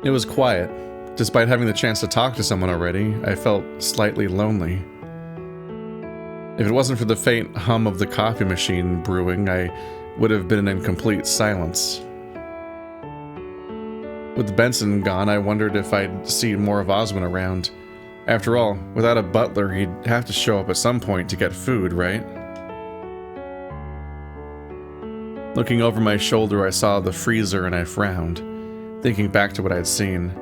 It was quiet. Despite having the chance to talk to someone already, I felt slightly lonely. If it wasn't for the faint hum of the coffee machine brewing, I would have been in complete silence. With Benson gone, I wondered if I'd see more of Osmond around. After all, without a butler, he'd have to show up at some point to get food, right? Looking over my shoulder, I saw the freezer and I frowned, thinking back to what I'd seen.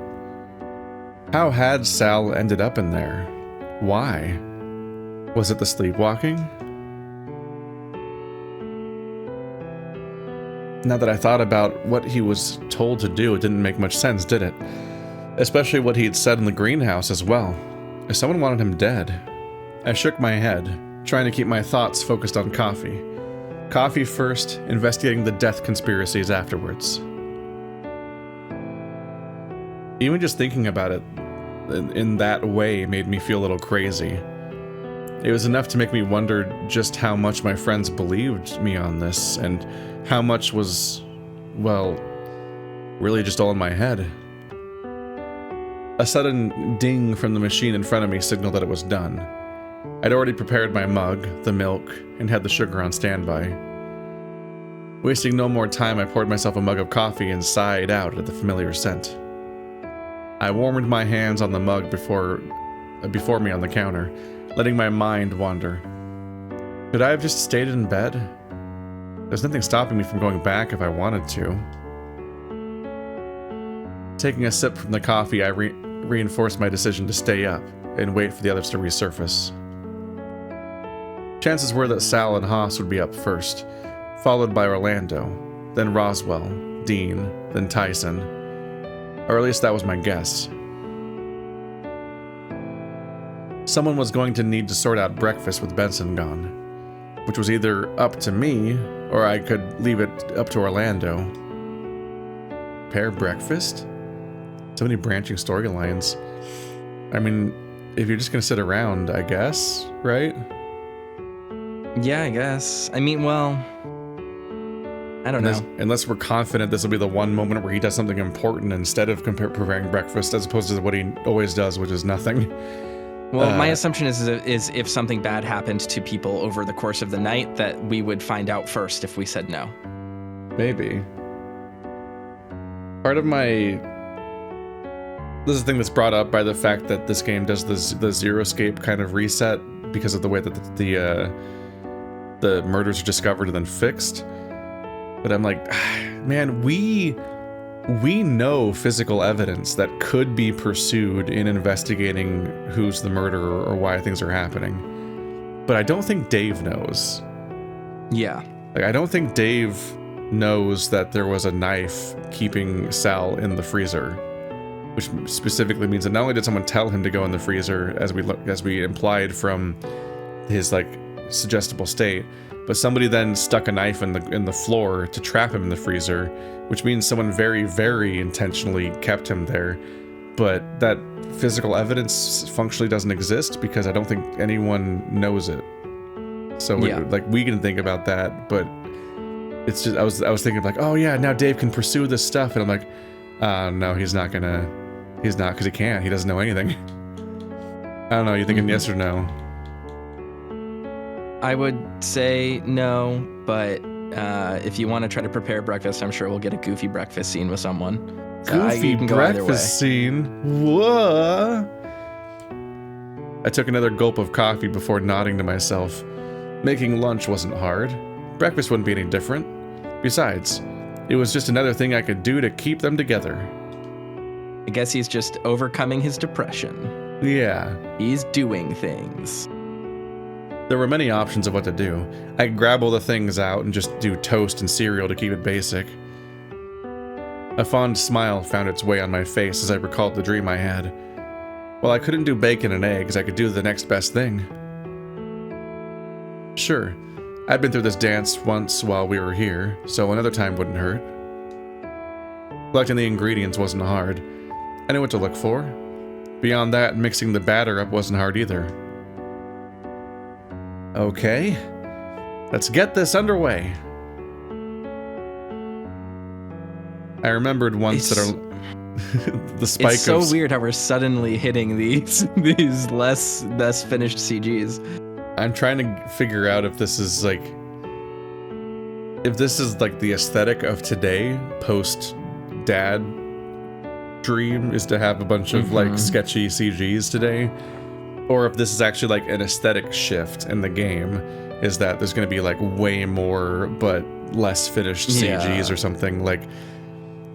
How had Sal ended up in there? Why? Was it the sleepwalking? Now that I thought about what he was told to do, it didn't make much sense, did it? Especially what he'd said in the greenhouse as well. If someone wanted him dead. I shook my head, trying to keep my thoughts focused on coffee. Coffee first, investigating the death conspiracies afterwards. Even just thinking about it in that way made me feel a little crazy. It was enough to make me wonder just how much my friends believed me on this, and how much was, well, really just all in my head. A sudden ding from the machine in front of me signaled that it was done. I'd already prepared my mug, the milk, and had the sugar on standby. Wasting no more time, I poured myself a mug of coffee and sighed out at the familiar scent. I warmed my hands on the mug before me on the counter, letting my mind wander. Could I have just stayed in bed? There's nothing stopping me from going back if I wanted to. Taking a sip from the coffee, I reinforced my decision to stay up and wait for the others to resurface. Chances were that Sal and Haas would be up first, followed by Orlando, then Roswell, Dean, then Tyson. Or at least that was my guess. Someone was going to need to sort out breakfast with Benson gone, which was either up to me, or I could leave it up to Orlando. Pair breakfast? So many branching storylines. I mean, if you're just gonna sit around, I guess, right? Yeah, I guess. I mean, well, I don't know. Unless we're confident this will be the one moment where he does something important instead of preparing breakfast, as opposed to what he always does, which is nothing. Well, my assumption is if something bad happened to people over the course of the night, that we would find out first if we said no. Maybe. Part of my... This is a thing that's brought up by the fact that this game does the zero-scape kind of reset because of the way that the murders are discovered and then fixed. But I'm like, man, we know physical evidence that could be pursued in investigating who's the murderer or why things are happening. But I don't think Dave knows. Yeah. Like, I don't think Dave knows that there was a knife keeping Sal in the freezer. Which specifically means that not only did someone tell him to go in the freezer, as we implied from his suggestible state, but somebody then stuck a knife in the floor to trap him in the freezer, which means someone very, very intentionally kept him there. But that physical evidence functionally doesn't exist because I don't think anyone knows it. So yeah. We can think about that, but it's just I was thinking oh yeah, now Dave can pursue this stuff, and I'm like, no, he's not, because he can't. He doesn't know anything. I don't know, you thinking yes or no? I would say no, but if you want to try to prepare breakfast, I'm sure we'll get a goofy breakfast scene with someone. Goofy breakfast scene? Whoa! I took another gulp of coffee before nodding to myself. Making lunch wasn't hard. Breakfast wouldn't be any different. Besides, it was just another thing I could do to keep them together. I guess he's just overcoming his depression. Yeah. He's doing things. There were many options of what to do. I could grab all the things out and just do toast and cereal to keep it basic. A fond smile found its way on my face as I recalled the dream I had. While I couldn't do bacon and eggs, I could do the next best thing. Sure, I'd been through this dance once while we were here, so another time wouldn't hurt. Collecting the ingredients wasn't hard. I knew what to look for. Beyond that, mixing the batter up wasn't hard either. Okay, let's get this underway. I remembered once that the spike. It's so weird how we're suddenly hitting these less finished CGs. I'm trying to figure out if this is like the aesthetic of today, post dad dream is to have a bunch of like sketchy CGs today, or if this is actually like an aesthetic shift in the game, is that there's going to be like way more but less finished CGs or something, like,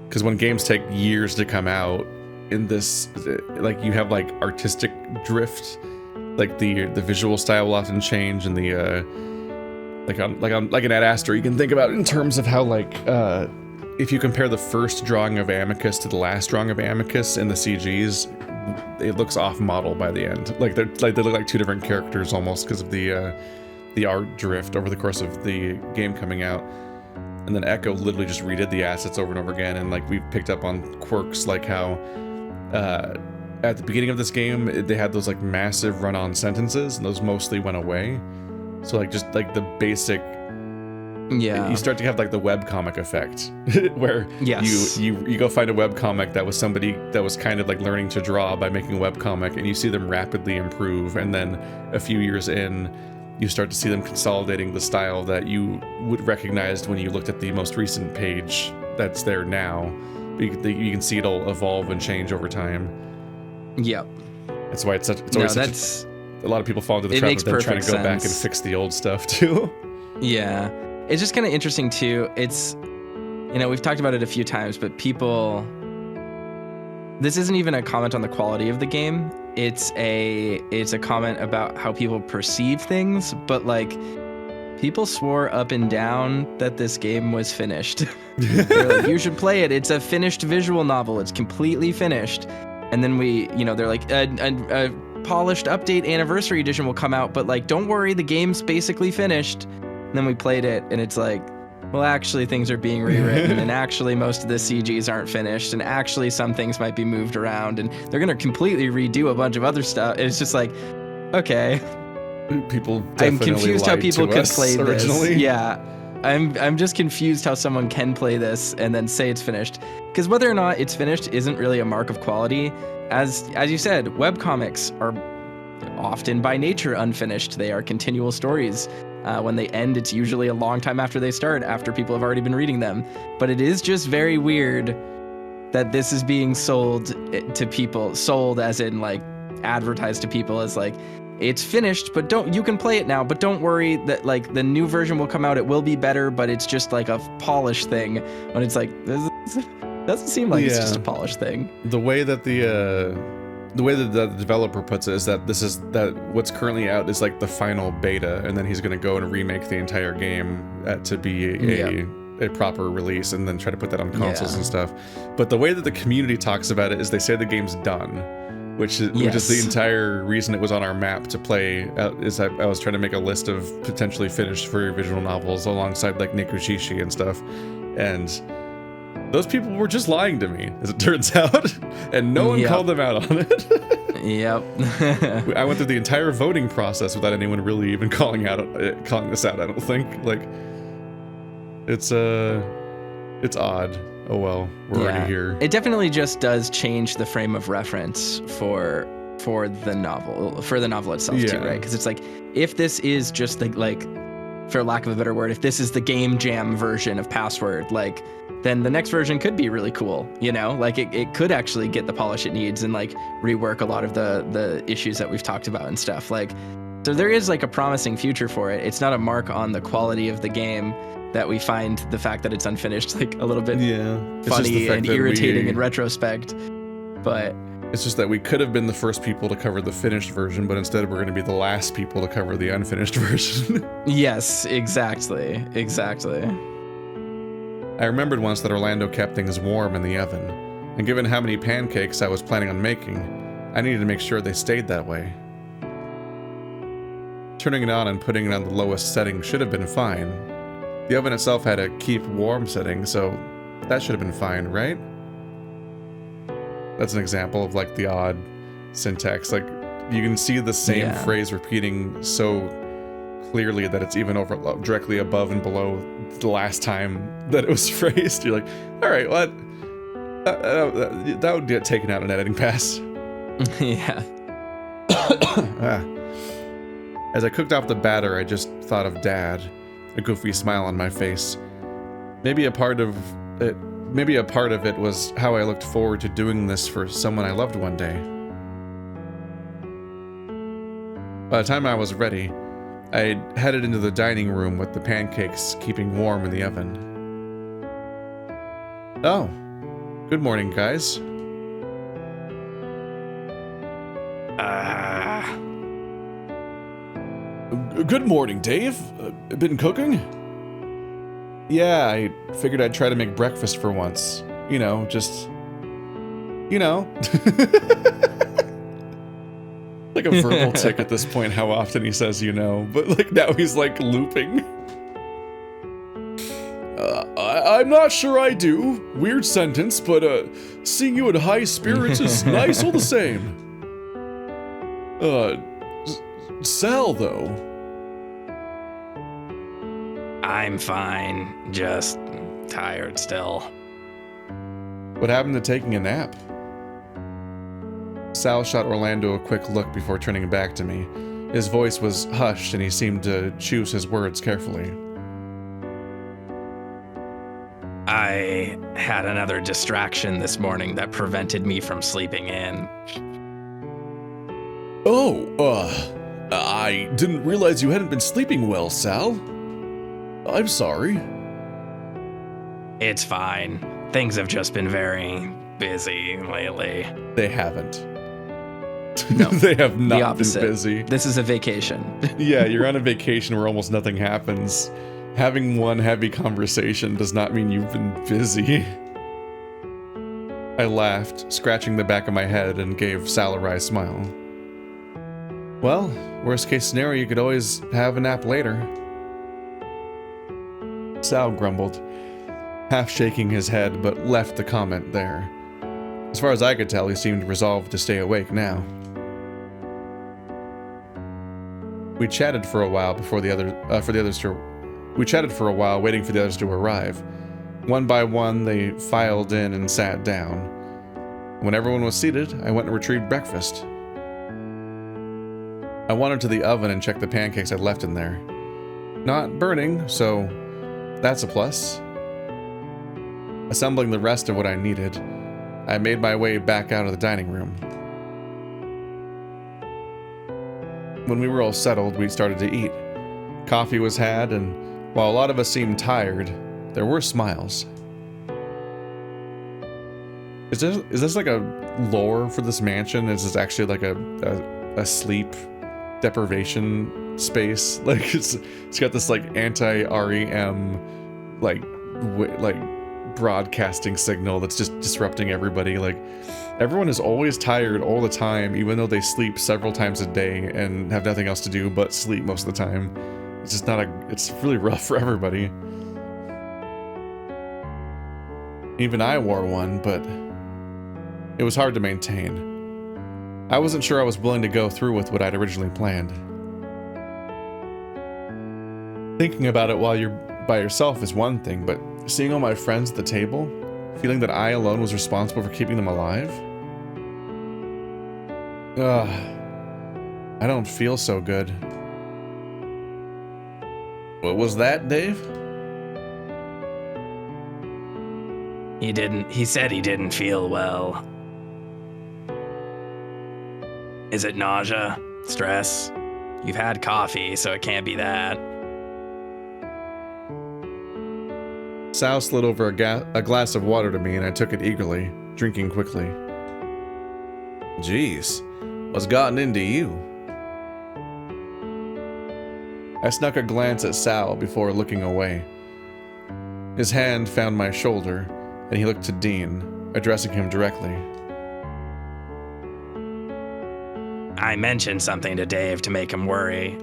because when games take years to come out, in this, like, you have like artistic drift, like the visual style will often change, and the like an Ad Astra, you can think about it in terms of how, like, if you compare the first drawing of Amicus to the last drawing of Amicus in the CGs, it looks off model by the end. Like they look like two different characters almost because of the art drift over the course of the game coming out. And then Echo literally just redid the assets over and over again, and like we picked up on quirks like how at the beginning of this game they had those like massive run-on sentences, and those mostly went away. So like just like the basic, you start to have like the webcomic effect where you go find a webcomic that was somebody that was kind of like learning to draw by making a webcomic, and you see them rapidly improve, and then a few years in you start to see them consolidating the style that you would recognize when you looked at the most recent page that's there now. You can see it'll evolve and change over time. Yep. That's why it's always a lot of people fall into the trap of then trying to go back and fix the old stuff too. Yeah. It's just kind of interesting too. It's, we've talked about it a few times, but this isn't even a comment on the quality of the game. It's a comment about how people perceive things, but like people swore up and down that this game was finished. They're like, you should play it. It's a finished visual novel. It's completely finished. And then they're like, a polished update anniversary edition will come out, but like, don't worry, the game's basically finished. And then we played it, and it's like, well, actually things are being rewritten, and actually most of the CGs aren't finished, and actually some things might be moved around, and they're gonna completely redo a bunch of other stuff. It's just like, okay. People I'm confused how people could play originally. this. Yeah. I'm just confused how someone can play this and then say it's finished. Because whether or not it's finished isn't really a mark of quality. As you said, webcomics are often by nature unfinished. They are continual stories. When they end, it's usually a long time after they start, after people have already been reading them. But it is just very weird that this is being sold to people, sold as in like advertised to people as like, it's finished, but you can play it now, but don't worry that like the new version will come out, it will be better, but it's just like a polished thing. When it's like, this doesn't seem like it's just a polished thing. The way that the developer puts it is that what's currently out is like the final beta, and then he's going to go and remake the entire game to be a proper release, and then try to put that on consoles and stuff. But the way that the community talks about it is they say the game's done, which is the entire reason it was on our map to play. I was trying to make a list of potentially finished furry visual novels alongside like Nikushishi and stuff, and those people were just lying to me, as it turns out, and no one called them out on it. Yep. I went through the entire voting process without anyone really even calling this out. I don't think. Like, it's odd. Oh well, we're already here. It definitely just does change the frame of reference for the novel itself too, right? Because it's like, if this is just like, for lack of a better word, if this is the game jam version of Password, like, then the next version could be really cool, like it could actually get the polish it needs and like rework a lot of the issues that we've talked about and stuff. Like, so there is like a promising future for it. It's not a mark on the quality of the game that we find the fact that it's unfinished like a little bit funny and irritating in retrospect. But it's just that we could have been the first people to cover the finished version, but instead we're going to be the last people to cover the unfinished version. Yes, exactly. I remembered once that Orlando kept things warm in the oven, and given how many pancakes I was planning on making, I needed to make sure they stayed that way. Turning it on and putting it on the lowest setting should have been fine. The oven itself had a keep warm setting, so that should have been fine, right? That's an example of like the odd syntax. Like, you can see the same phrase repeating so clearly that it's even directly above and below the last time that it was phrased. You're like, all right, well, That would get taken out an editing pass. Yeah. As I cooked off the batter, I just thought of Dad, a goofy smile on my face. Maybe a part of it was how I looked forward to doing this for someone I loved one day. By the time I was ready, I headed into the dining room with the pancakes keeping warm in the oven. Oh, good morning, guys. Good morning, Dave. Been cooking? Yeah, I figured I'd try to make breakfast for once. You know, just... You know. Like a verbal tick at this point, how often he says you know, but like now he's like looping. I'm not sure I do. Weird sentence, but seeing you in high spirits is nice all the same. Sal, though. I'm fine, just tired still. What happened to taking a nap? Sal shot Orlando a quick look before turning back to me. His voice was hushed and he seemed to choose his words carefully. I had another distraction this morning that prevented me from sleeping in. I didn't realize you hadn't been sleeping well, Sal. I'm sorry. It's fine. Things have just been very busy lately. They haven't. No, they have not been opposite. busy. This is a vacation. Yeah, you're on a vacation where almost nothing happens. Having one heavy conversation does not mean you've been busy. I laughed, scratching the back of my head, and gave Sal a wry smile. Well, worst case scenario, you could always have a nap later. Sal grumbled, half shaking his head, but left the comment there. As far as I could tell, he seemed resolved to stay awake now. We chatted for a while waiting for the others to arrive. One by one, they filed in and sat down. When everyone was seated, I went and retrieved breakfast. I wandered to the oven and checked the pancakes I'd left in there. Not burning, so that's a plus. Assembling the rest of what I needed, I made my way back out of the dining room. When we were all settled, we started to eat. Coffee was had, and while a lot of us seemed tired, there were smiles. Is this like a lore for this mansion? Is this actually like a sleep deprivation space? Like it's got this like anti-REM like broadcasting signal that's just disrupting everybody. Like everyone is always tired all the time, even though they sleep several times a day and have nothing else to do but sleep most of the time. It's just it's really rough for everybody. Even I wore one, but it was hard to maintain. I wasn't sure I was willing to go through with what I'd originally planned. Thinking about it while you're by yourself is one thing, but seeing all my friends at the table, feeling that I alone was responsible for keeping them alive? I don't feel so good. What was that, Dave? He said he didn't feel well. Is it nausea? Stress? You've had coffee, so it can't be that. Sal slid over a glass of water to me and I took it eagerly, drinking quickly. Jeez, what's gotten into you? I snuck a glance at Sal before looking away. His hand found my shoulder, and he looked to Dean, addressing him directly. I mentioned something to Dave to make him worry.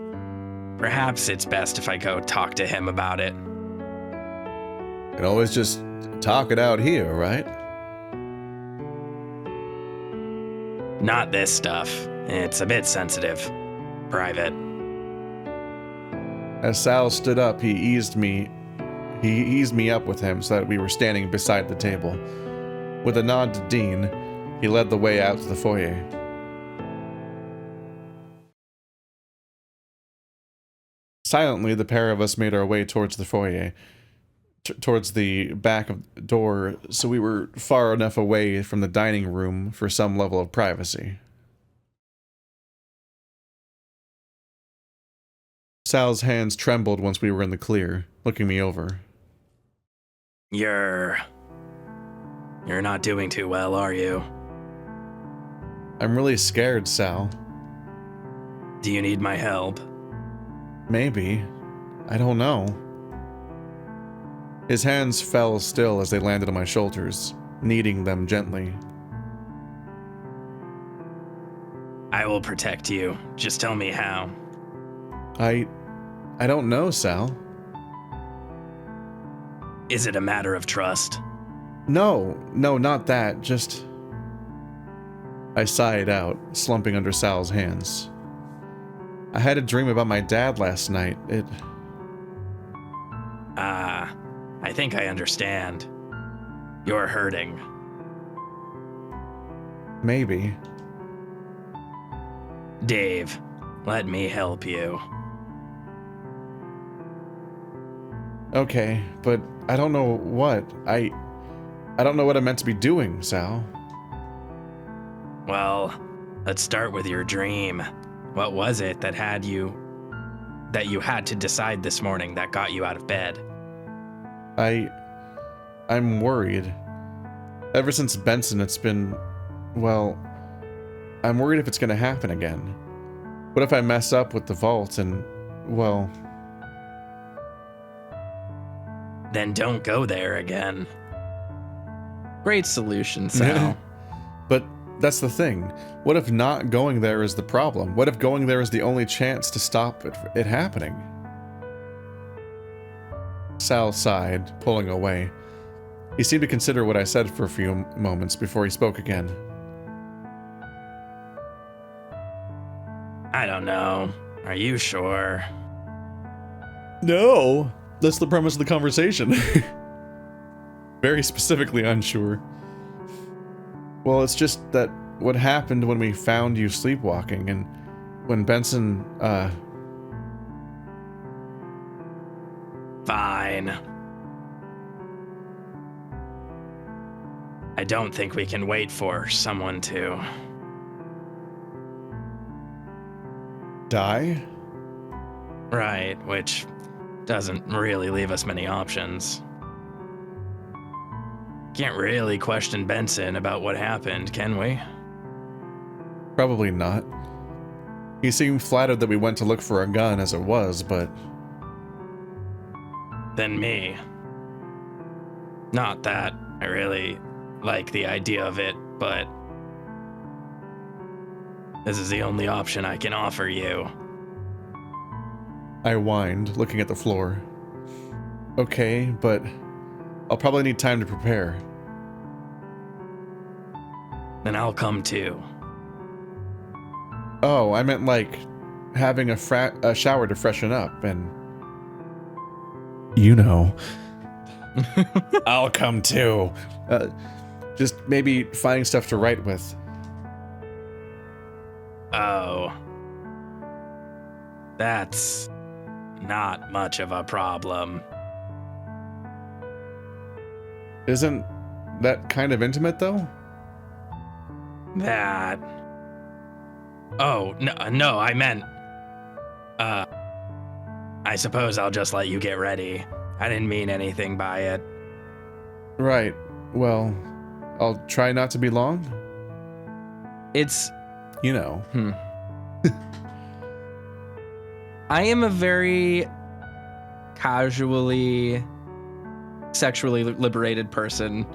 Perhaps it's best if I go talk to him about it. You can always just talk it out here, right? Not this stuff. It's a bit sensitive. Private. As Sal stood up, he eased me up with him so that we were standing beside the table. With a nod to Dean, he led the way out to the foyer. Silently, the pair of us made our way towards the foyer, towards the back of the door, so we were far enough away from the dining room for some level of privacy. Sal's hands trembled once we were in the clear, looking me over. You're not doing too well, are you? I'm really scared, Sal. Do you need my help? Maybe. I don't know. His hands fell still as they landed on my shoulders, kneading them gently. I will protect you. Just tell me how. I don't know, Sal. Is it a matter of trust? No, not that, just... I sighed out, slumping under Sal's hands. I had a dream about my dad last night. I think I understand. You're hurting. Maybe. Dave, let me help you. Okay, but I don't know what. I don't know what I'm meant to be doing, Sal. Well, let's start with your dream. What was it that you had to decide this morning that got you out of bed? I'm worried. Ever since Benson, it's been, well, I'm worried if it's gonna happen again. What if I mess up with the vault and, well... Then don't go there again. Great solution, Sal. But that's the thing. What if not going there is the problem? What if going there is the only chance to stop it happening? Sal sighed, pulling away. He seemed to consider what I said for a few moments before he spoke again. I don't know. Are you sure? No! That's the premise of the conversation. Very specifically unsure. Well, it's just that what happened when we found you sleepwalking and when Benson, Fine. I don't think we can wait for someone to... die? Right, which doesn't really leave us many options. Can't really question Benson about what happened, can we? Probably not. He seemed flattered that we went to look for a gun as it was, but... Then me. Not that I really like the idea of it, but this is the only option I can offer you. I whined, looking at the floor. Okay, but I'll probably need time to prepare. Then I'll come too. Oh, I meant like having a shower to freshen up and... You know. I'll come too. Just maybe finding stuff to write with. Oh. That's not much of a problem. Isn't that kind of intimate, though? That... Oh, no, I meant... I suppose I'll just let you get ready. I didn't mean anything by it. Right. Well, I'll try not to be long. It's... You know. I am a very casually, sexually liberated person.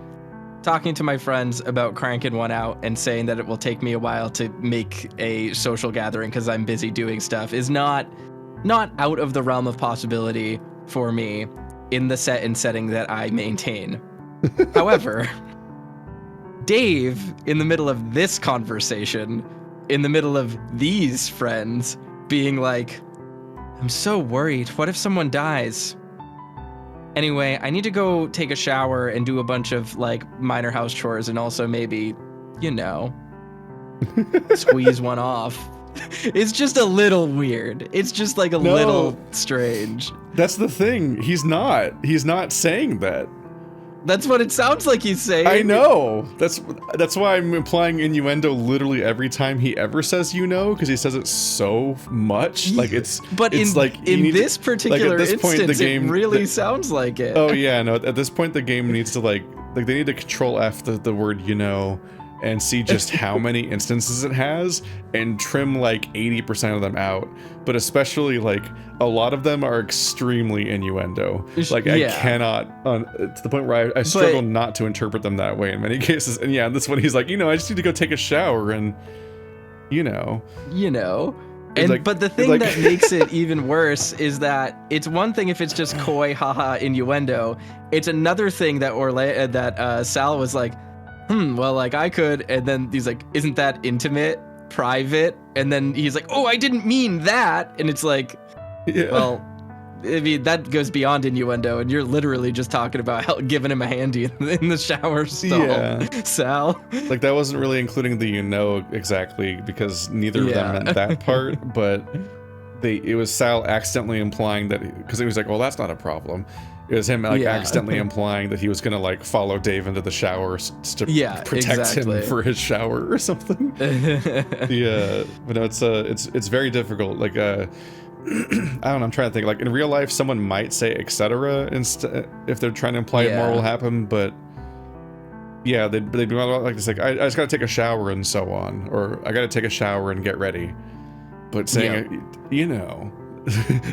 Talking to my friends about cranking one out and saying that it will take me a while to make a social gathering because I'm busy doing stuff is not out of the realm of possibility for me in the set and setting that I maintain. However, Dave, in the middle of this conversation, in the middle of these friends being like, I'm so worried. What if someone dies? Anyway, I need to go take a shower and do a bunch of like minor house chores and also maybe, you know, squeeze one off. It's just a little weird. It's just like a little strange. That's the thing. He's not saying that. That's what it sounds like he's saying. I know. That's why I'm implying innuendo literally every time he ever says you know, because he says it so much. Like it's. But it's in this particular instance, it really sounds like it. Oh yeah, no. At this point, the game needs to like they need to control F the word you know, and see just how many instances it has, and trim like 80% of them out. But especially like a lot of them are extremely innuendo. Like I cannot, to the point where I struggle not to interpret them that way in many cases. And yeah, this one he's like, you know, I just need to go take a shower and, you know. And like, but the thing that makes it even worse is that it's one thing if it's just coy, haha, innuendo. It's another thing that Sal was like, well, like I could, and then he's like, isn't that intimate, private? And then he's like, oh, I didn't mean that. And it's like, well, I mean, that goes beyond innuendo, and you're literally just talking about giving him a handy in the shower stall, Sal. Like that wasn't really including the you know exactly, because neither of them meant that part, but it was Sal accidentally implying that, because he was like, well, that's not a problem. It was him like accidentally implying that he was gonna like follow Dave into the shower to protect him for his shower or something. Yeah, but no, it's very difficult. Like I don't know. I'm trying to think. Like in real life, someone might say etc. if they're trying to imply more will happen, but yeah, they do like this. Like I just gotta take a shower and so on, or I gotta take a shower and get ready. But saying you know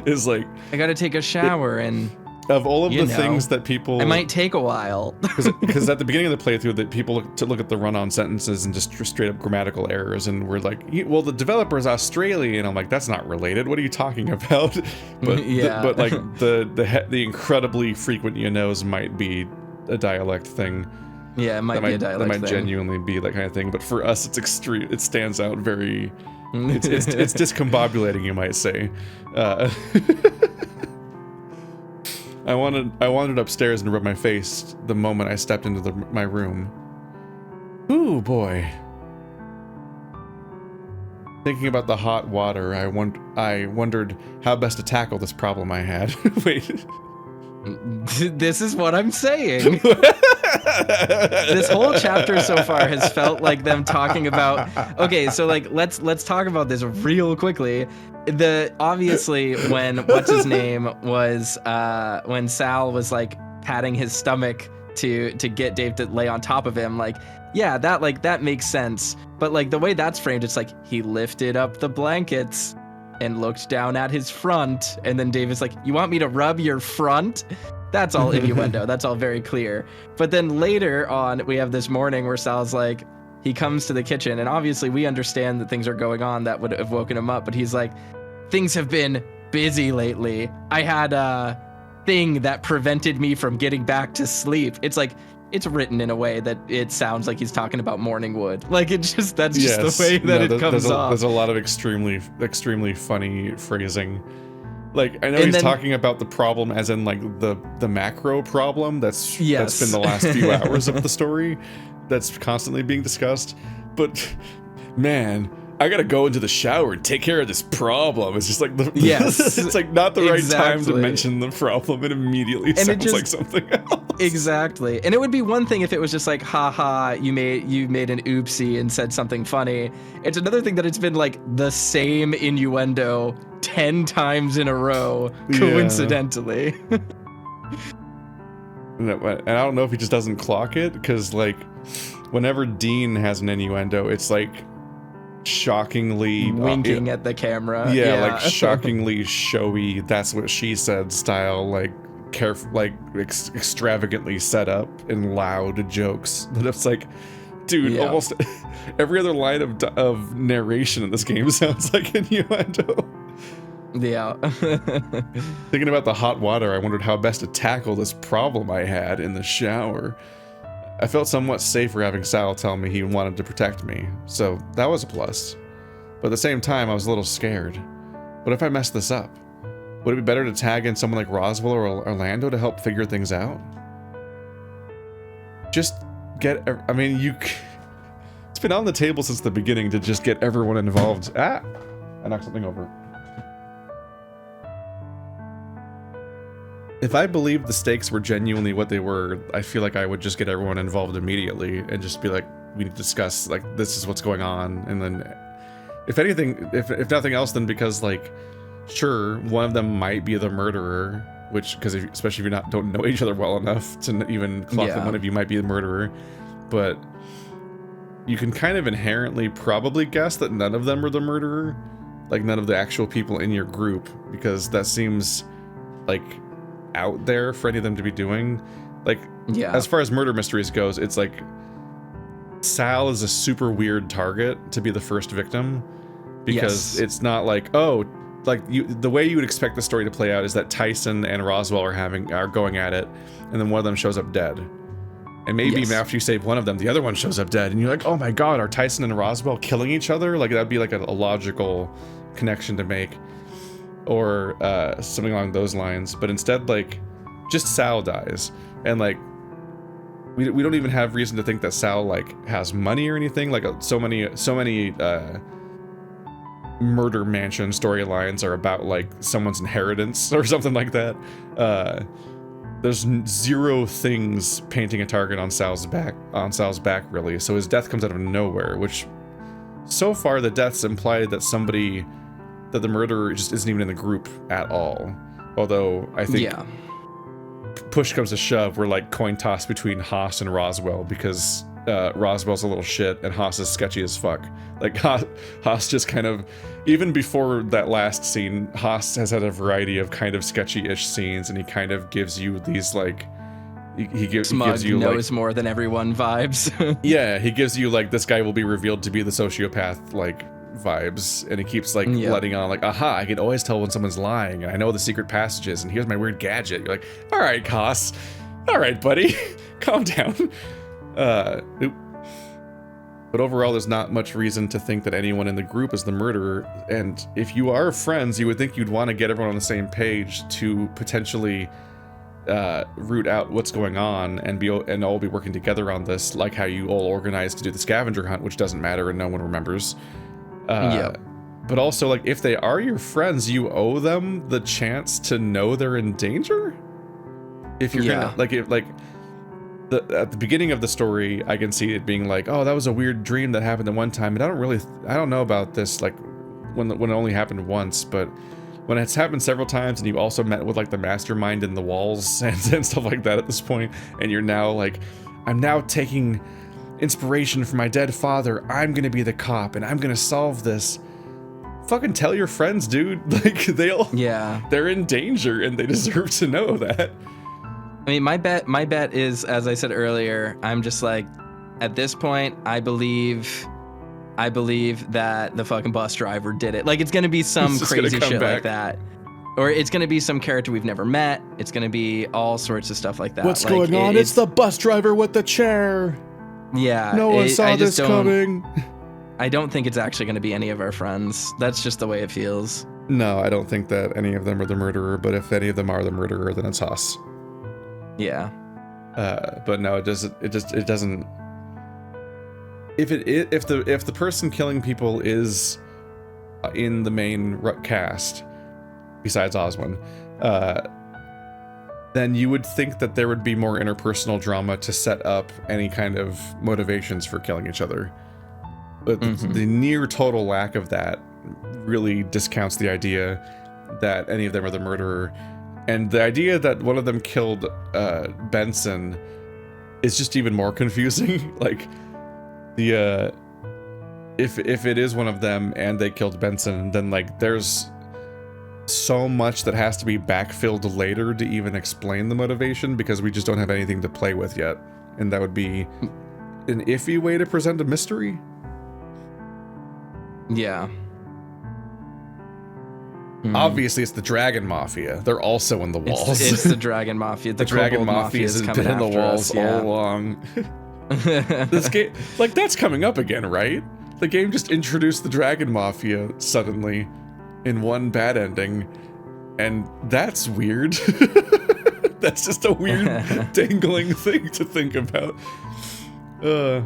is like I gotta take a shower and. Of all of the things that people... It might take a while. Because at the beginning of the playthrough, that people look at the run-on sentences and just straight up grammatical errors, and we're like, well, the developer is Australian. I'm like, that's not related. What are you talking about? But but like the incredibly frequent you knows might be a dialect thing. Yeah, it might be a dialect thing. That might genuinely be that kind of thing. But for us, it's extreme. It stands out very... It's discombobulating, you might say. I wandered upstairs and rubbed my face the moment I stepped into my room. Ooh, boy. Thinking about the hot water, I wondered how best to tackle this problem I had. Wait. This is what I'm saying. This whole chapter so far has felt like them talking about... Okay, so like let's talk about this real quickly. Obviously when what's his name was when Sal was like patting his stomach to get Dave to lay on top of him, like yeah, that makes sense. But like the way that's framed, it's like he lifted up the blankets and looked down at his front, and then Dave is like, you want me to rub your front? That's all innuendo. That's all very clear. But then later on, we have this morning where Sal's like, he comes to the kitchen, and obviously we understand that things are going on that would have woken him up, but he's like, things have been busy lately. I had a thing that prevented me from getting back to sleep. It's like, it's written in a way that it sounds like he's talking about morning wood. Like that's just the way that it comes off. There's a lot of extremely funny phrasing. Like I know he's talking about the problem as in like the macro problem that's been the last few hours of the story that's constantly being discussed. But man, I gotta go into the shower and take care of this problem. It's just like it's like not the right time to mention the problem. It immediately sounds like something else. Exactly. And it would be one thing if it was just like, haha, you made an oopsie and said something funny. It's another thing that it's been like the same innuendo 10 times in a row, coincidentally. And I don't know if he just doesn't clock it, because like whenever Dean has an innuendo, it's like shockingly winking at the camera. Like shockingly showy, that's what she said style, like careful, like extravagantly set up and loud jokes that it's like, dude, almost every other line of narration in this game sounds like innuendo. Yeah. Thinking about the hot water, I wondered how best to tackle this problem I had in the shower. I felt somewhat safer having Sal tell me he wanted to protect me, so that was a plus. But at the same time, I was a little scared. What if I messed this up? Would it be better to tag in someone like Roswell or Orlando to help figure things out? Just get, I mean, it's been on the table since the beginning to just get everyone involved. Ah, I knocked something over. If I believed the stakes were genuinely what they were, I feel like I would just get everyone involved immediately and just be like, we need to discuss, like, this is what's going on. And then, if anything, if nothing else, then because, like, sure, one of them might be the murderer, which, because especially if you don't know each other well enough to even clock that one of you might be the murderer, but you can kind of inherently probably guess that none of them are the murderer, like none of the actual people in your group, because that seems like out there for any of them to be doing. Like, as far as murder mysteries goes, it's like Sal is a super weird target to be the first victim, because it's not like, oh, like the way you would expect the story to play out is that Tyson and Roswell are going at it, and then one of them shows up dead. And maybe even after you save one of them, the other one shows up dead, and you're like, oh my god, are Tyson and Roswell killing each other? Like, that'd be like a logical connection to make, or something along those lines. But instead, like, just Sal dies, and like we don't even have reason to think that Sal like has money or anything. Like, so many murder mansion storylines are about like someone's inheritance or something like that. There's zero things painting a target on Sal's back really, so his death comes out of nowhere, which so far the deaths implied that the murderer just isn't even in the group at all. Although I think push comes to shove, we're like coin toss between Haas and Roswell, because Roswell's a little shit and Haas is sketchy as fuck. Like, Haas just kind of, even before that last scene, Haas has had a variety of kind of sketchy-ish scenes, and he kind of gives you these, like, he gives you knows like, more than everyone vibes. Yeah, he gives you like, this guy will be revealed to be the sociopath like vibes, and he keeps like letting on like, aha, I can always tell when someone's lying, and I know the secret passages, and here's my weird gadget. You're like, all right, Haas, all right, buddy, calm down. But overall, there's not much reason to think that anyone in the group is the murderer, and if you are friends, you would think you'd want to get everyone on the same page to potentially root out what's going on and all be working together on this, like how you all organized to do the scavenger hunt, which doesn't matter and no one remembers. But also, like, if they are your friends, you owe them the chance to know they're in danger. If you're gonna, like, at the beginning of the story, I can see it being like, oh, that was a weird dream that happened at one time, and I don't know about this, like, when it only happened once, but when it's happened several times, and you've also met with like the mastermind in the walls and stuff like that at this point, and you're now like, I'm now taking inspiration from my dead father, I'm gonna be the cop and I'm gonna solve this. Fucking tell your friends, dude. Like, they're in danger and they deserve to know that. I mean, my bet is, as I said earlier, I'm just like, at this point, I believe that the fucking bus driver did it. Like, it's gonna be some crazy shit like that, or it's gonna be some character we've never met. It's gonna be all sorts of stuff like that. What's going on? It's the bus driver with the chair. Yeah, no one saw this coming. I don't think it's actually gonna be any of our friends. That's just the way it feels. No, I don't think that any of them are the murderer. But if any of them are the murderer, then it's Haas. Yeah. But no, it doesn't. If the person killing people is in the main cast, besides Oswin, then you would think that there would be more interpersonal drama to set up any kind of motivations for killing each other. But the near total lack of that really discounts the idea that any of them are the murderer. And the idea that one of them killed Benson is just even more confusing. Like, if it is one of them and they killed Benson, then like there's so much that has to be backfilled later to even explain the motivation, because we just don't have anything to play with yet, and that would be an iffy way to present a mystery. Yeah. Obviously, it's the Dragon Mafia. They're also in the walls. It's the Dragon Mafia. The Dragon Mafia has been in the walls all along. This game, like, that's coming up again, right? The game just introduced the Dragon Mafia suddenly in one bad ending, And that's weird. That's just a weird dangling thing to think about. But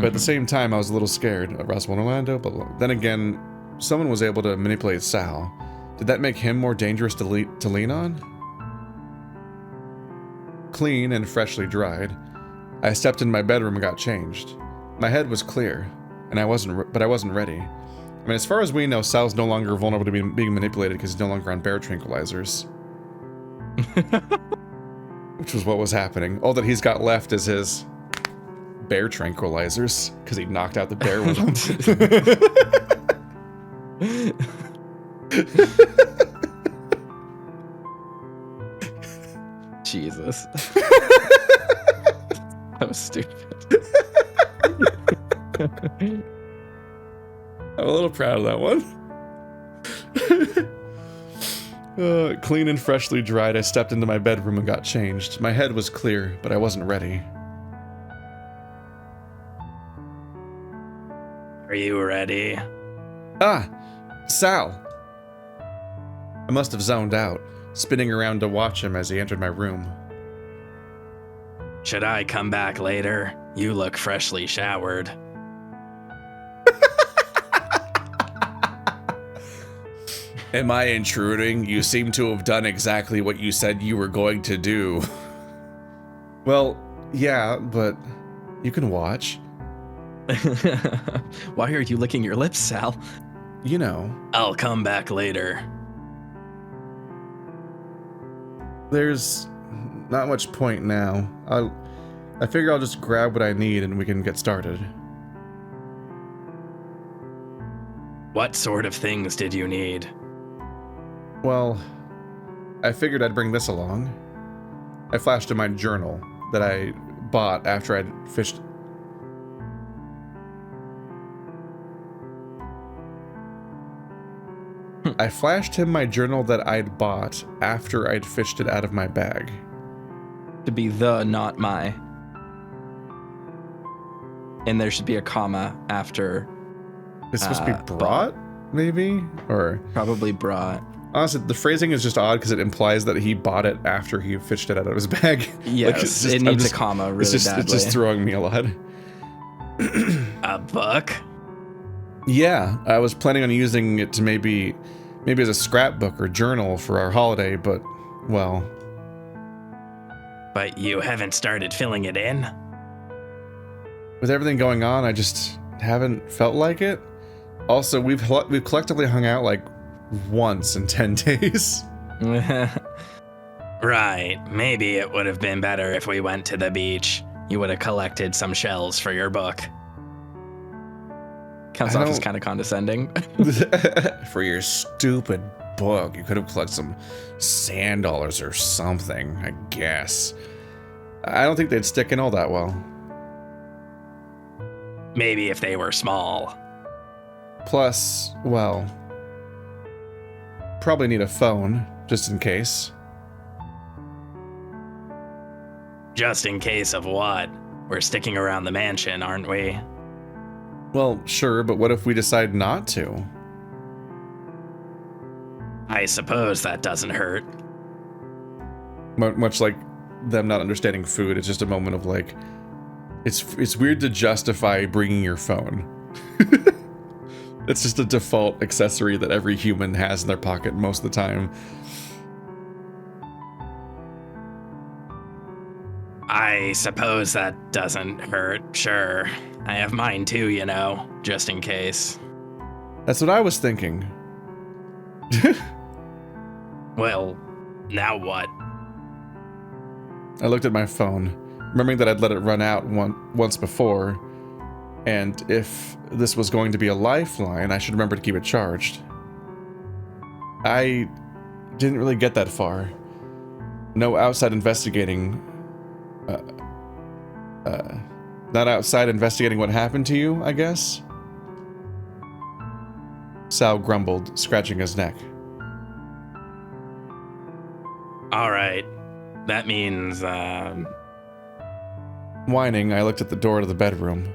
at the same time, I was a little scared of Roswell and Orlando, but then again, someone was able to manipulate Sal. Did that make him more dangerous to lean on? Clean and freshly dried, I stepped in my bedroom and got changed. My head was clear, and I wasn't ready. I mean, as far as we know, Sal's no longer vulnerable to being manipulated because he's no longer on bear tranquilizers. Which was what was happening. All that he's got left is his bear tranquilizers, because he knocked out the bear with them. Jesus. That was stupid. I'm a little proud of that one. Clean and freshly dried, I stepped into my bedroom and got changed. My head was clear, but I wasn't ready. Are you ready? Ah! Sal! I must have zoned out, spinning around to watch him as he entered my room. Should I come back later? You look freshly showered. Am I intruding? You seem to have done exactly what you said you were going to do. Well, yeah, but you can watch. Why are you licking your lips, Sal? You know. I'll come back later. There's not much point now. I figure I'll just grab what I need and we can get started. What sort of things did you need? Well, I figured I'd bring this along. I flashed in my journal that I bought after I'd fished. I flashed him my journal that I'd bought after I'd fished it out of my bag. To be the, not my. And there should be a comma after. It's supposed to be brought, maybe? Or probably brought. Honestly, the phrasing is just odd because it implies that he bought it after he fished it out of his bag. Yes, it needs a comma really badly. It's just throwing me a lot. A book? Yeah, I was planning on using it to maybe as a scrapbook or journal for our holiday, but, well. But you haven't started filling it in? With everything going on, I just haven't felt like it. Also, we've collectively hung out like once in 10 days. Right, maybe it would have been better if we went to the beach. You would have collected some shells for your book. Comes off as kind of condescending. For your stupid book, you could have collected some sand dollars or something, I guess. I don't think they'd stick in all that well. Maybe if they were small. Plus, well, probably need a phone, just in case. Just in case of what? We're sticking around the mansion, aren't we? Well, sure, but what if we decide not to? I suppose that doesn't hurt. Much like them not understanding food, it's just a moment of like, it's weird to justify bringing your phone. It's just a default accessory that every human has in their pocket most of the time. I suppose that doesn't hurt, sure. I have mine too, you know, just in case. That's what I was thinking. Well, now what? I looked at my phone, remembering that I'd let it run out once before, and if this was going to be a lifeline, I should remember to keep it charged. I didn't really get that far. No outside investigating. Not outside investigating what happened to you, I guess? Sal grumbled, scratching his neck. All right. That means, Whining, I looked at the door to the bedroom.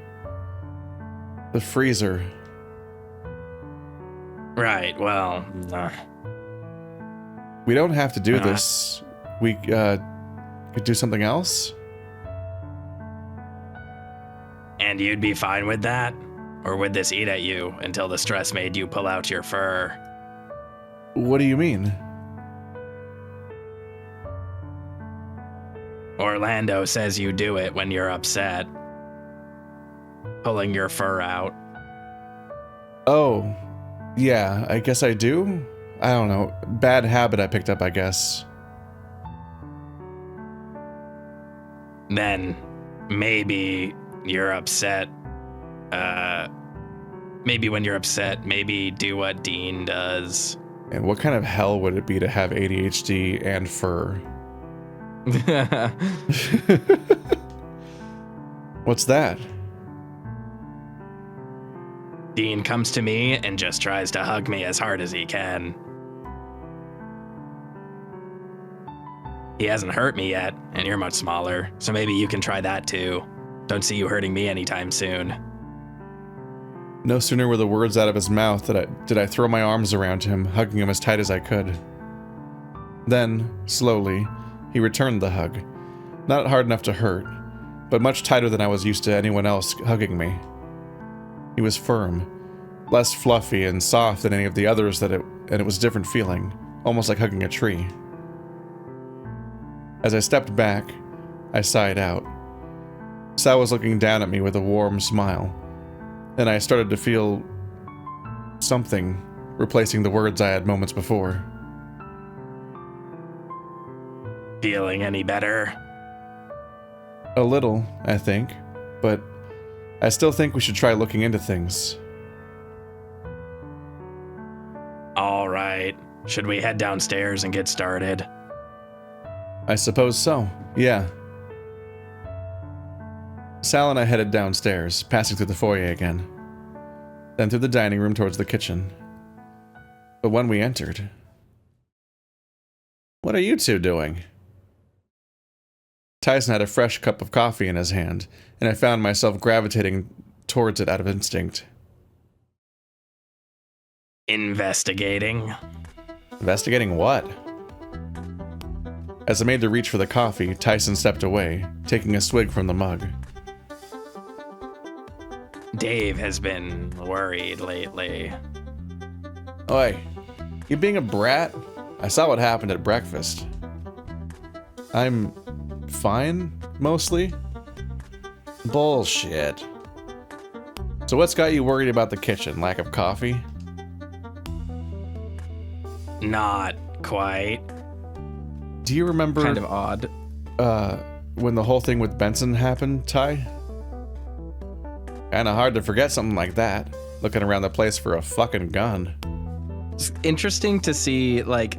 The freezer. Right, well, We don't have to do Uh-huh. this. We could do something else. And you'd be fine with that? Or would this eat at you until the stress made you pull out your fur? What do you mean? Orlando says you do it when you're upset. Pulling your fur out. Oh, yeah, I guess I do? I don't know. Bad habit I picked up, I guess. Then maybe you're upset. Maybe when you're upset, maybe do what Dean does. And what kind of hell would it be to have ADHD and fur? What's that? Dean comes to me and just tries to hug me as hard as he can. He hasn't hurt me yet, and you're much smaller, so maybe you can try that too. Don't see you hurting me anytime soon. No sooner were the words out of his mouth did I throw my arms around him, hugging him as tight as I could. Then, slowly, he returned the hug. Not hard enough to hurt, but much tighter than I was used to anyone else hugging me. He was firm, less fluffy and soft than any of the others and it was a different feeling, almost like hugging a tree. As I stepped back, I sighed out. Sal was looking down at me with a warm smile, and I started to feel something replacing the words I had moments before. Feeling any better? A little, I think, but I still think we should try looking into things. All right. Should we head downstairs and get started? I suppose so, yeah. Sal and I headed downstairs, passing through the foyer again, then through the dining room towards the kitchen. But when we entered... What are you two doing? Tyson had a fresh cup of coffee in his hand, and I found myself gravitating towards it out of instinct. Investigating. Investigating what? As I made the reach for the coffee, Tyson stepped away, taking a swig from the mug. Dave has been worried lately. Oi, you being a brat? I saw what happened at breakfast. I'm fine, mostly. Bullshit. So what's got you worried about the kitchen? Lack of coffee? Not quite. Do you remember... Kind of odd. When the whole thing with Benson happened, Ty? Kinda hard to forget something like that. Looking around the place for a fucking gun. It's interesting to see, like,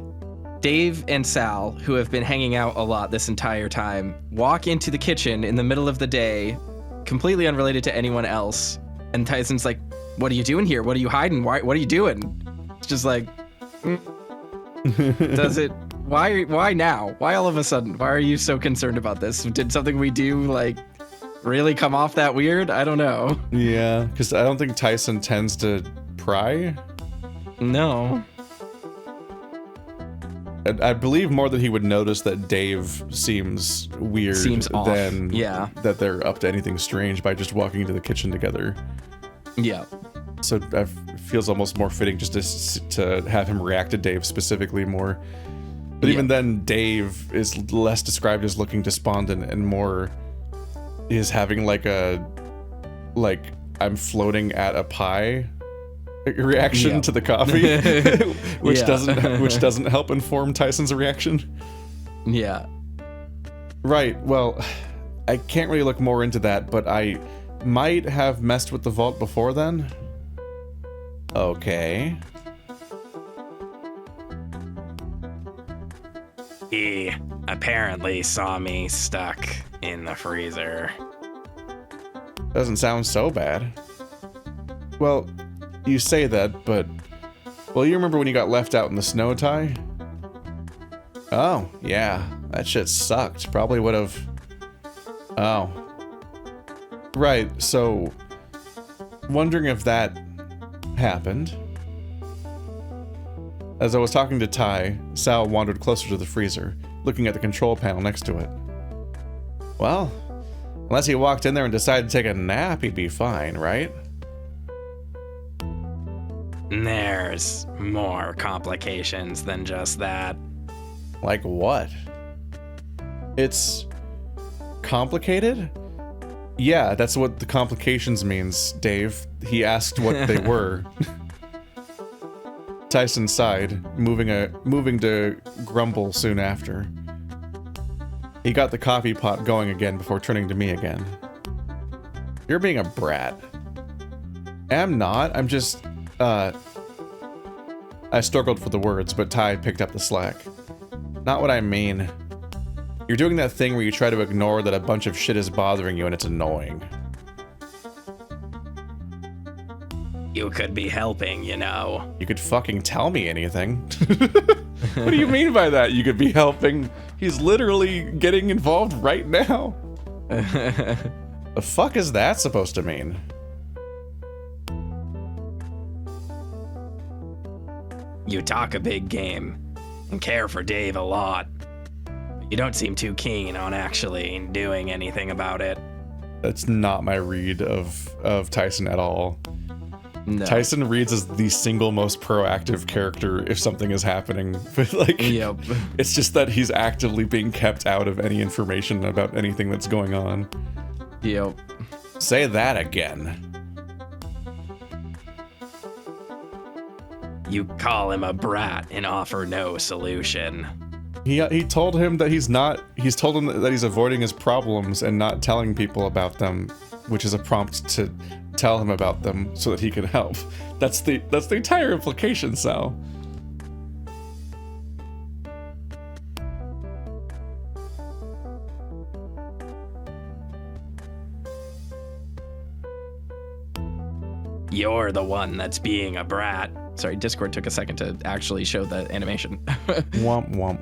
Dave and Sal, who have been hanging out a lot this entire time, walk into the kitchen in the middle of the day, completely unrelated to anyone else. And Tyson's like, what are you doing here? What are you hiding? What are you doing? It's just like, does it... Why now? Why all of a sudden? Why are you so concerned about this? Did something we do, like, really come off that weird? I don't know. Yeah, because I don't think Tyson tends to pry. No. I believe more that he would notice that Dave seems weird Off. than that they're up to anything strange by just walking into the kitchen together. Yeah. So it feels almost more fitting just to have him react to Dave specifically more. But even then, Dave is less described as looking despondent and more is having like I'm floating at a pie reaction to the coffee, which doesn't help inform Tyson's reaction. Yeah. Right. Well, I can't really look more into that, but I might have messed with the vault before then. Okay. He apparently saw me stuck in the freezer. Doesn't sound so bad. Well, you say that, but... Well, you remember when you got left out in the snow, Ty? Oh, yeah. That shit sucked. Probably would have... Oh. Right, so... Wondering if that happened. As I was talking to Ty, Sal wandered closer to the freezer, looking at the control panel next to it. Well, unless he walked in there and decided to take a nap, he'd be fine, right? There's more complications than just that. Like what? It's complicated? Yeah, that's what the complications means, Dave. He asked what they were. Tyson sighed, moving to grumble soon after. He got the coffee pot going again before turning to me again. You're being a brat. I'm not. I'm just, I struggled for the words, but Ty picked up the slack. Not what I mean. You're doing that thing where you try to ignore that a bunch of shit is bothering you and it's annoying. You could be helping, you know. You could fucking tell me anything. What do you mean by that? You could be helping? He's literally getting involved right now. The fuck is that supposed to mean? You talk a big game and care for Dave a lot. You don't seem too keen on actually doing anything about it. That's not my read of Tyson at all. No. Tyson reads as the single most proactive character if something is happening. But like, Yep. It's just that he's actively being kept out of any information about anything that's going on. Yep. Say that again. You call him a brat and offer no solution. He told him that he's told him that he's avoiding his problems and not telling people about them, which is a prompt to tell him about them so that he can help. That's the entire implication, Sal. You're the one that's being a brat. Sorry, Discord took a second to actually show the animation. Womp womp.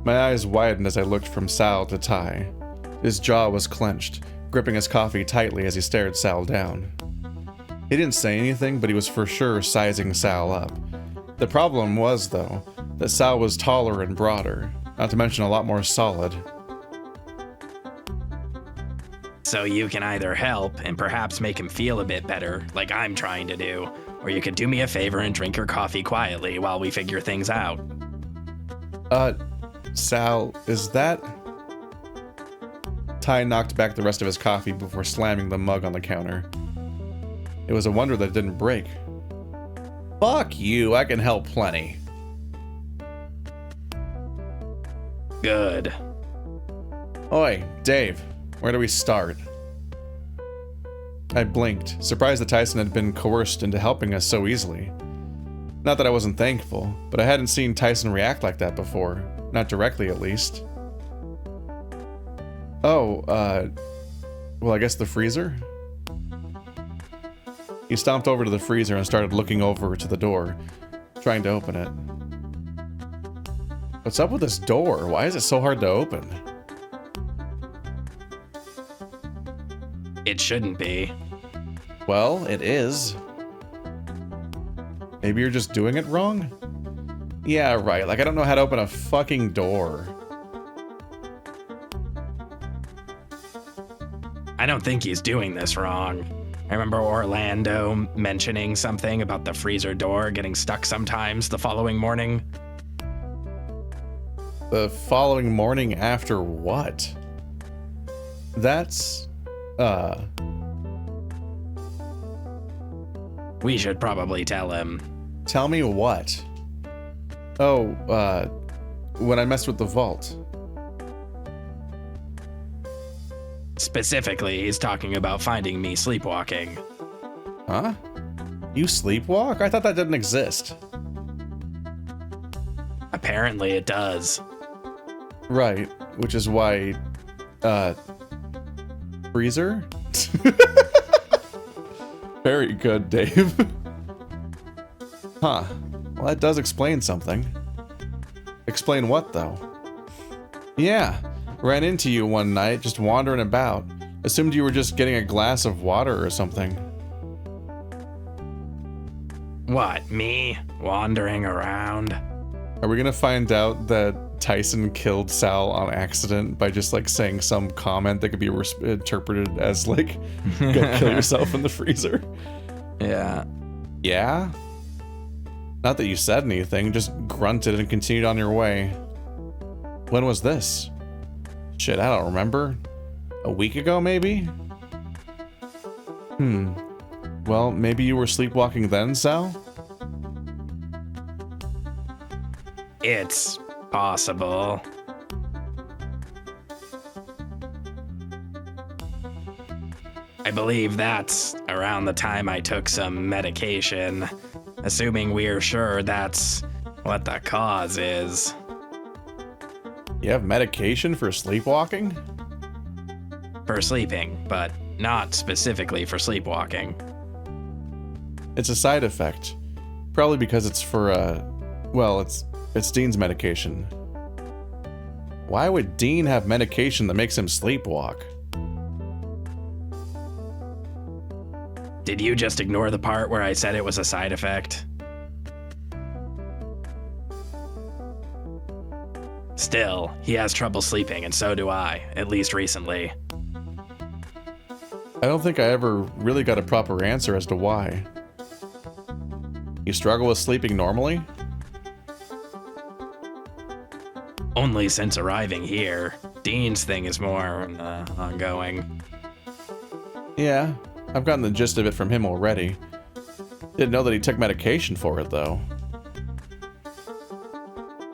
My eyes widened as I looked from Sal to Ty. His jaw was clenched, gripping his coffee tightly as he stared Sal down. He didn't say anything, but he was for sure sizing Sal up. The problem was, though, that Sal was taller and broader, not to mention a lot more solid. So you can either help and perhaps make him feel a bit better, like I'm trying to do, or you could do me a favor and drink your coffee quietly while we figure things out. Sal, is that... Ty knocked back the rest of his coffee before slamming the mug on the counter. It was a wonder that it didn't break. Fuck you, I can help plenty. Good. Oi, Dave, where do we start? I blinked, surprised that Tyson had been coerced into helping us so easily. Not that I wasn't thankful, but I hadn't seen Tyson react like that before. Not directly, at least. Oh, well, I guess the freezer? He stomped over to the freezer and started looking over to the door, trying to open it. What's up with this door? Why is it so hard to open? It shouldn't be. Well, it is. Maybe you're just doing it wrong? Yeah, right. Like, I don't know how to open a fucking door. I don't think he's doing this wrong. I remember Orlando mentioning something about the freezer door getting stuck sometimes the following morning. The following morning after what? That's... We should probably tell him. Tell me what? Oh, when I messed with the vault. Specifically, he's talking about finding me sleepwalking. Huh? You sleepwalk? I thought that didn't exist. Apparently it does. Right, which is why, freezer? Very good, Dave. Huh. Well, that does explain something. Explain what, though? Yeah, ran into you one night, just wandering about. Assumed you were just getting a glass of water or something. What, me? Wandering around? Are we gonna find out that Tyson killed Sal on accident by just like saying some comment that could be interpreted as like, go kill yourself in the freezer? Yeah. Yeah? Not that you said anything, just grunted and continued on your way. When was this? Shit, I don't remember. A week ago, maybe? Well, maybe you were sleepwalking then, Sal? It's possible. I believe that's around the time I took some medication, assuming we're sure that's what the cause is. You have medication for sleepwalking? For sleeping, but not specifically for sleepwalking. It's a side effect. Probably because it's for, well, it's Dean's medication. Why would Dean have medication that makes him sleepwalk? Did you just ignore the part where I said it was a side effect? Still, he has trouble sleeping, and so do I, at least recently. I don't think I ever really got a proper answer as to why. You struggle with sleeping normally? Only since arriving here. Dean's thing is more ongoing. Yeah, I've gotten the gist of it from him already. Didn't know that he took medication for it, though.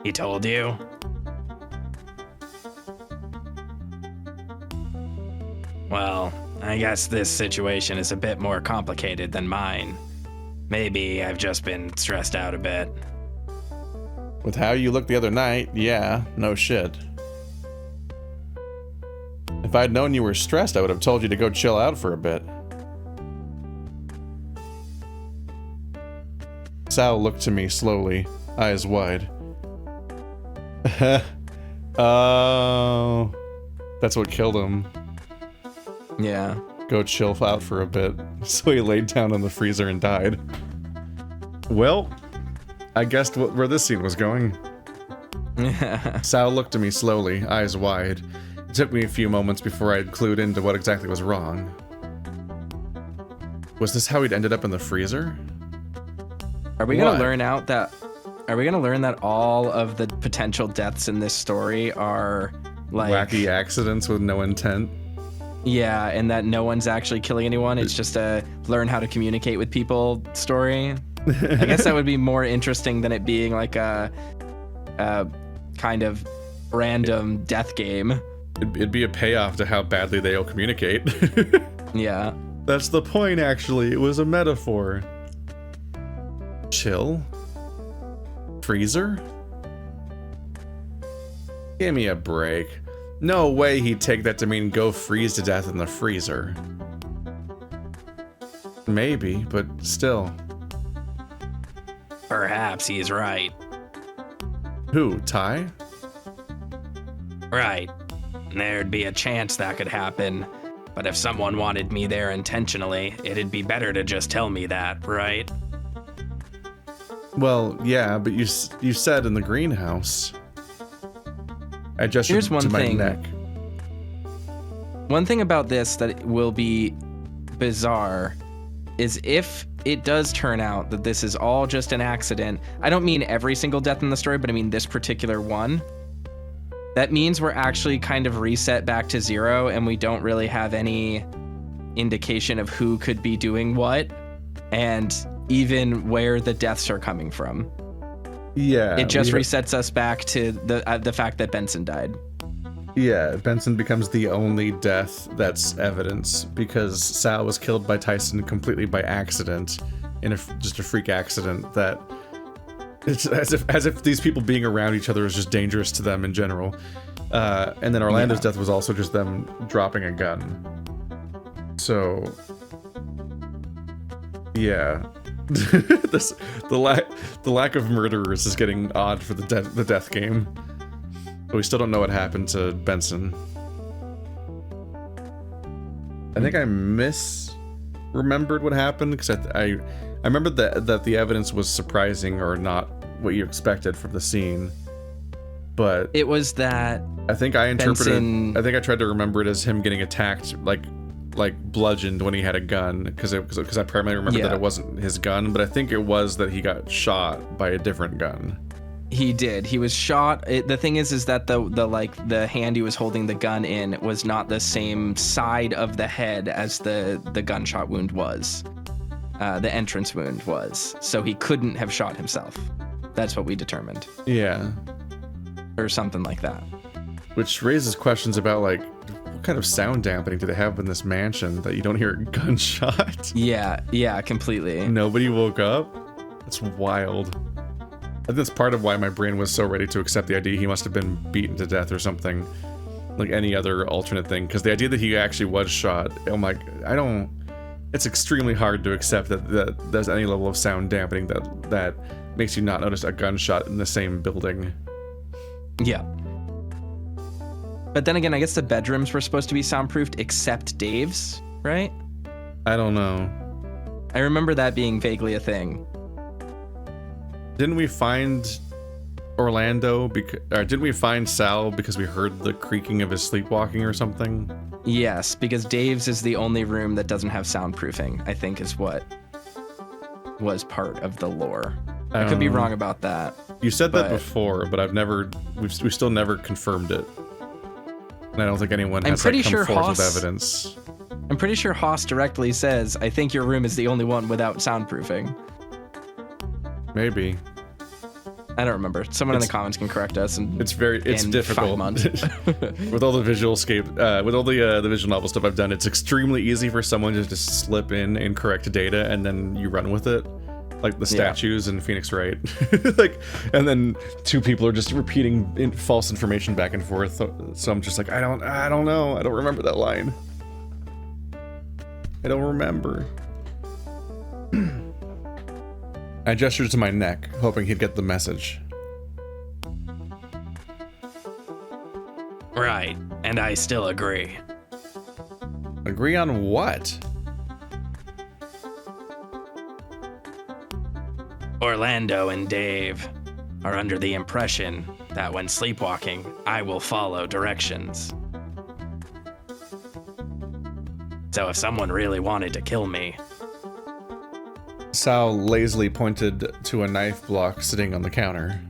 He told you? Well, I guess this situation is a bit more complicated than mine. Maybe I've just been stressed out a bit. With how you looked the other night, yeah, no shit. If I'd known you were stressed, I would have told you to go chill out for a bit. Sal looked to me slowly, eyes wide. Oh, that's what killed him. Yeah. Go chill out for a bit. So he laid down in the freezer and died. Well, I guessed where this scene was going. Sal looked at me slowly, eyes wide. It took me a few moments before I'd clued into what exactly was wrong. Was this how he'd ended up in the freezer? Are we gonna learn that all of the potential deaths in this story are like wacky accidents with no intent? Yeah, and that no one's actually killing anyone. It's just a learn how to communicate with people story. I guess that would be more interesting than it being like a kind of random death game. It'd be a payoff to how badly they all communicate. Yeah. That's the point, actually. It was a metaphor. Chill? Freezer? Give me a break. No way he'd take that to mean go freeze to death in the freezer. Maybe, but still. Perhaps he's right. Who, Ty? Right. There'd be a chance that could happen. But if someone wanted me there intentionally, it'd be better to just tell me that, right? Well, yeah, but you said in the greenhouse. I gestured Here's one to my thing. neck. One thing about this that will be bizarre is if it does turn out that this is all just an accident. I don't mean every single death in the story, but I mean this particular one. That means we're actually kind of reset back to zero and we don't really have any indication of who could be doing what and even where the deaths are coming from. Yeah. It just resets us back to the fact that Benson died. Yeah, Benson becomes the only death that's evidence because Sal was killed by Tyson completely by accident, in just a freak accident that it's as if these people being around each other is just dangerous to them in general. And then Orlando's death was also just them dropping a gun. So yeah. The lack of murderers is getting odd for the death game. But we still don't know what happened to Benson. I think I remembered what happened, because I remembered that the evidence was surprising or not what you expected from the scene. But it was that I think I interpreted. Benson, I think I tried to remember it as him getting attacked, like bludgeoned when he had a gun, because I primarily remember that it wasn't his gun, but I think it was that he got shot by a different gun. He did. He was shot. The thing is that the hand he was holding the gun in was not the same side of the head as the gunshot wound was. The entrance wound was. So he couldn't have shot himself. That's what we determined. Yeah. Or something like that. Which raises questions about, like, what kind of sound dampening do they have in this mansion that you don't hear a gunshot? Yeah, completely. Nobody woke up? That's wild. I think that's part of why my brain was so ready to accept the idea he must have been beaten to death or something. Like any other alternate thing. Because the idea that he actually was shot, it's extremely hard to accept that there's any level of sound dampening that makes you not notice a gunshot in the same building. Yeah. But then again, I guess the bedrooms were supposed to be soundproofed except Dave's, right? I don't know. I remember that being vaguely a thing. Didn't we find Orlando didn't we find Sal because we heard the creaking of his sleepwalking or something? Yes, because Dave's is the only room that doesn't have soundproofing, I think is what was part of the lore. I could be wrong about that. You said that before, but we still never confirmed it. And I don't think anyone has come forward with evidence. I'm pretty sure Haas directly says, I think your room is the only one without soundproofing. Maybe. I don't remember. Someone in the comments can correct us. And it's difficult 5 months. With all the with all the visual novel stuff I've done, it's extremely easy for someone to just slip in incorrect data and then you run with it. Like the statues in Phoenix Wright. And then two people are just repeating false information back and forth. So I'm just like, I don't know. I don't remember that line. I don't remember. I gestured to my neck, hoping he'd get the message. Right, and I still agree. Agree on what? Orlando and Dave are under the impression that when sleepwalking, I will follow directions. So if someone really wanted to kill me... Sal lazily pointed to a knife block sitting on the counter.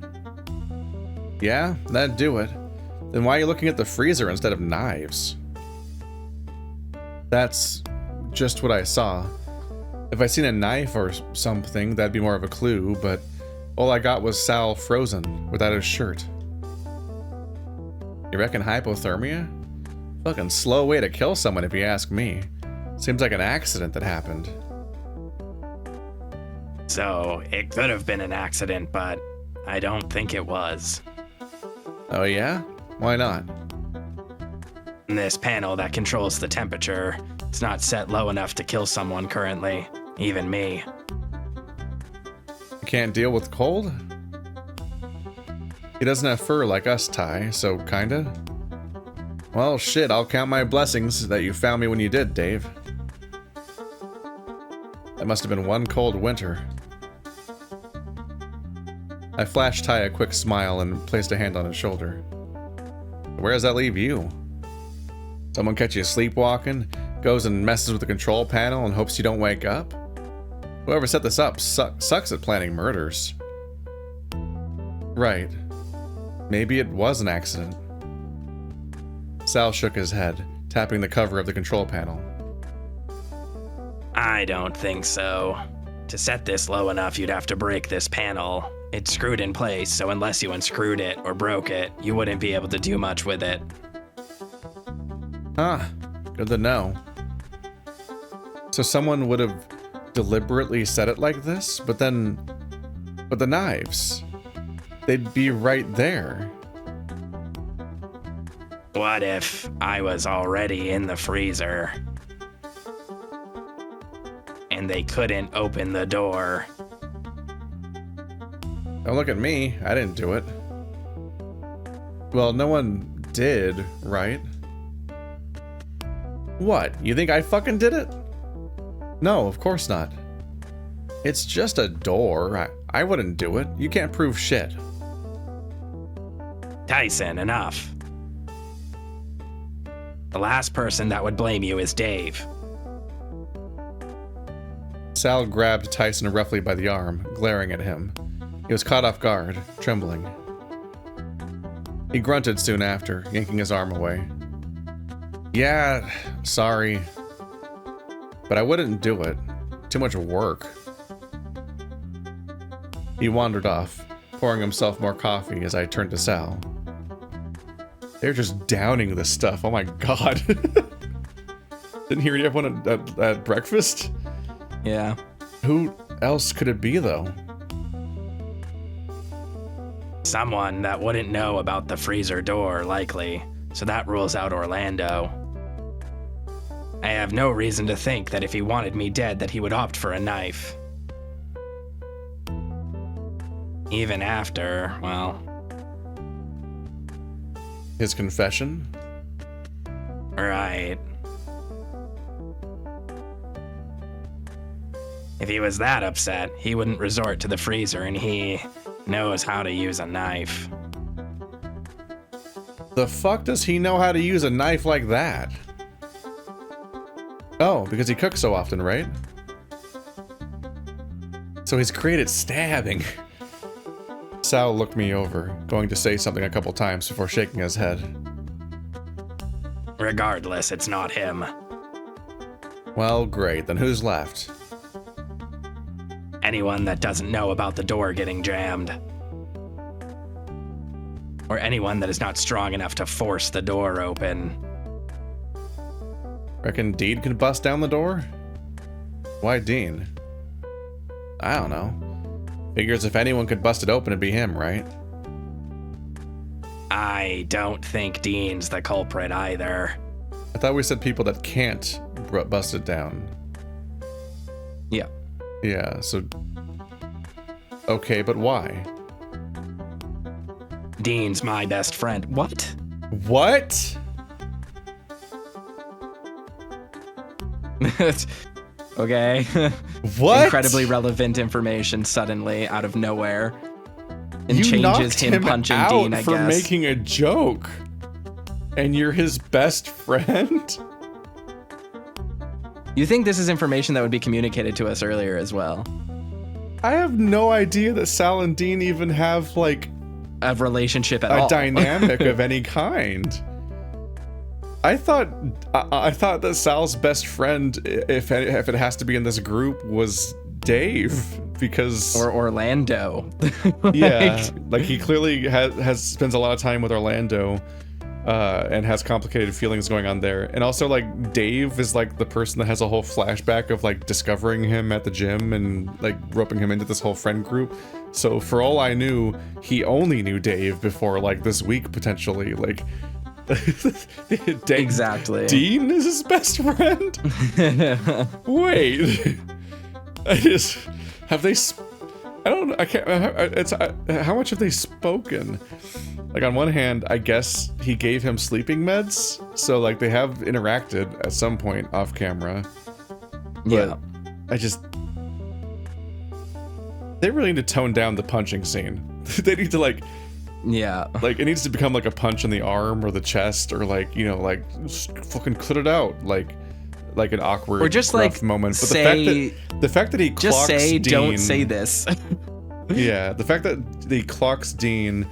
Yeah, that'd do it. Then why are you looking at the freezer instead of knives? That's just what I saw. If I'd seen a knife or something, that'd be more of a clue, but all I got was Sal frozen without his shirt. You reckon hypothermia? Fucking slow way to kill someone if you ask me. Seems like an accident that happened. So, it could have been an accident, but I don't think it was. Oh yeah? Why not? This panel that controls the temperature, it's not set low enough to kill someone currently, even me. You can't deal with cold? He doesn't have fur like us, Ty, so kinda. Well, shit, I'll count my blessings that you found me when you did, Dave. That must have been one cold winter. I flashed Ty a quick smile and placed a hand on his shoulder. Where does that leave you? Someone catch you sleepwalking, goes and messes with the control panel and hopes you don't wake up? Whoever set this up sucks at planning murders. Right. Maybe it was an accident. Sal shook his head, tapping the cover of the control panel. I don't think so. To set this low enough, you'd have to break this panel. It's screwed in place, so unless you unscrewed it or broke it, you wouldn't be able to do much with it. Huh. Good to know. So someone would have deliberately set it like this, but the knives, they'd be right there. What if I was already in the freezer? And they couldn't open the door. Don't look at me. I didn't do it. Well, no one did, right? What? You think I fucking did it? No, of course not. It's just a door. I wouldn't do it. You can't prove shit. Tyson, enough. The last person that would blame you is Dave. Sal grabbed Tyson roughly by the arm, glaring at him. He was caught off guard, trembling. He grunted soon after, yanking his arm away. Yeah, sorry. But I wouldn't do it. Too much work. He wandered off, pouring himself more coffee as I turned to Sal. They're just downing this stuff. Oh my god. Didn't he already have one at breakfast? Yeah. Who else could it be, though? Someone that wouldn't know about the freezer door, likely. So that rules out Orlando. I have no reason to think that if he wanted me dead that he would opt for a knife. Even after, well... His confession? Right. If he was that upset, he wouldn't resort to the freezer, and he knows how to use a knife. The fuck does he know how to use a knife like that? Oh, because he cooks so often, right? So he's great at stabbing. Sal looked me over, going to say something a couple times before shaking his head. Regardless, it's not him. Well, great. Then who's left? Anyone that doesn't know about the door getting jammed. Or anyone that is not strong enough to force the door open. Reckon Dean could bust down the door? Why Dean? I don't know. Figures if anyone could bust it open, it'd be him, right? I don't think Dean's the culprit either. I thought we said people that can't bust it down. Yeah. Yeah, so... Okay, but why? Dean's my best friend. What? What? Okay. What? Incredibly relevant information suddenly out of nowhere. And You changes knocked him punching out Dean, I for guess. making a joke. And you're his best friend? You think this is information that would be communicated to us earlier as well? I have no idea that Sal and Dean even have, like... A relationship at a all. dynamic of any kind. I thought that Sal's best friend, if it has to be in this group, was Dave, because Or Orlando. yeah, like he clearly spends a lot of time with Orlando, and has complicated feelings going on there. And also, like, Dave is like the person that has a whole flashback of like discovering him at the gym and like roping him into this whole friend group. So for all I knew, he only knew Dave before like this week potentially. Like, Exactly. Dean is his best friend? Wait. I just... Have they... I don't know. I can't... It's... How much have they spoken? Like, on one hand, I guess he gave him sleeping meds. So, like, they have interacted at some point off camera. Yeah. I just... They really need to tone down the punching scene. They need to, like... Yeah. Like, it needs to become like a punch in the arm or the chest, or like, you know, like fucking clit it out, like an awkward, or just rough like moment. But say, the fact that he clocks just say, Dean, don't say this. yeah, the fact that he clocks Dean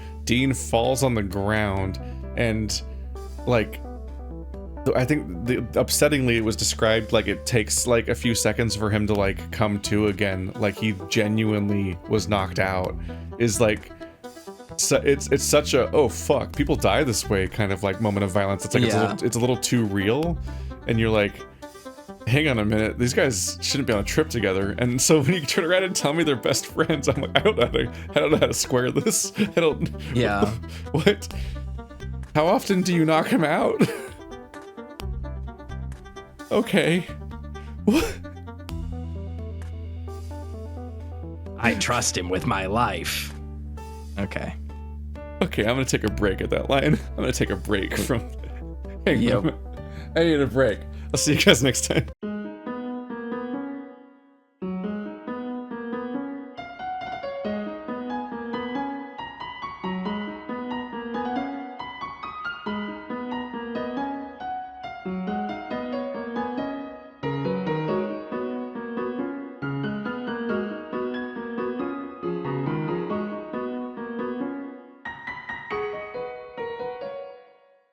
falls on the ground, and like, I think upsettingly it was described like it takes like a few seconds for him to like come to again, like he genuinely was knocked out. Is like. So it's such a oh fuck, people die this way kind of like moment of violence. It's like it's a little too real, and you're like, hang on a minute, these guys shouldn't be on a trip together. And so when you turn around and tell me they're best friends, I'm like, I don't know how to square this. I don't. Yeah. What? How often do you knock him out? Okay. What? I trust him with my life. Okay. Okay, I'm gonna take a break at that line. I'm gonna take a break from... Hang on. I need a break. I'll see you guys next time.